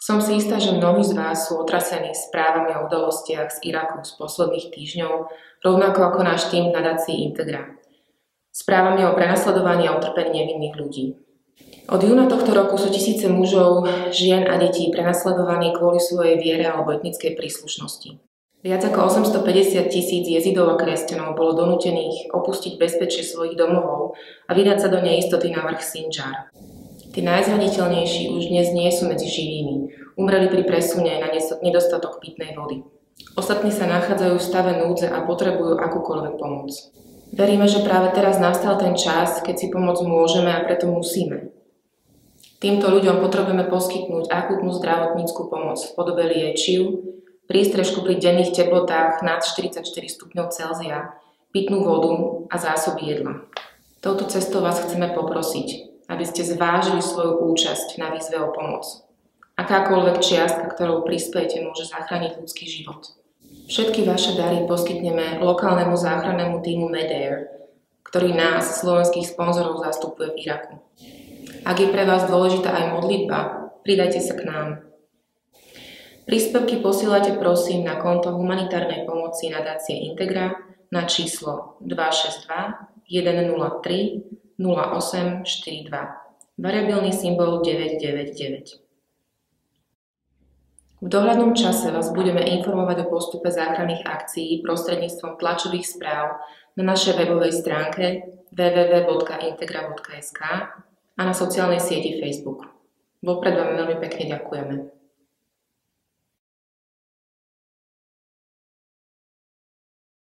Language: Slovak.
Som si istá, že mnohí z vás sú otrasení správami o udalostiach z Iraku z posledných týždňov, rovnako ako náš tým v nadácii Integra. Správami o prenasledovaní a utrpení nevinných ľudí. Od júna tohto roku sú tisíce mužov, žien a detí prenasledovaní kvôli svojej viere alebo etnickej príslušnosti. Viac ako 850 000 jezidov a kresťanov bolo donútených opustiť bezpečie svojich domovov a vydať sa do neistoty na vrch Sinjar. Tí najzraniteľnejší už dnes nie sú medzi živými. Umreli pri presune na nedostatok pitnej vody. Ostatní sa nachádzajú v stave núdze a potrebujú akúkoľvek pomoc. Veríme, že práve teraz nastal ten čas, keď si pomôcť môžeme a preto musíme. Týmto ľuďom potrebujeme poskytnúť akútnu zdravotníckú pomoc v podobe liečiv, prístrežku pri denných teplotách nad 44 stupňov Celzia, pitnú vodu a zásoby jedla. Touto cestou vás chceme poprosiť, aby ste zvážili svoju účasť na výzve o pomoc. Akákoľvek čiastka, ktorou prispiejete, môže zachrániť ľudský život. Všetky vaše dary poskytneme lokálnemu záchrannému tímu Medair, ktorý nás, slovenských sponzorov, zastupuje v Iraku. Ak je pre vás dôležitá aj modlitba, pridajte sa k nám. Príspevky posielajte prosím na konto humanitárnej pomoci nadácie Integra na číslo 262 103 0842. Variabilný symbol 999. V dohľadnom čase vás budeme informovať o postupe záchranných akcií prostredníctvom tlačových správ na našej webovej stránke www.integra.sk a na sociálnej sieti Facebook. Vopred vám veľmi pekne ďakujeme.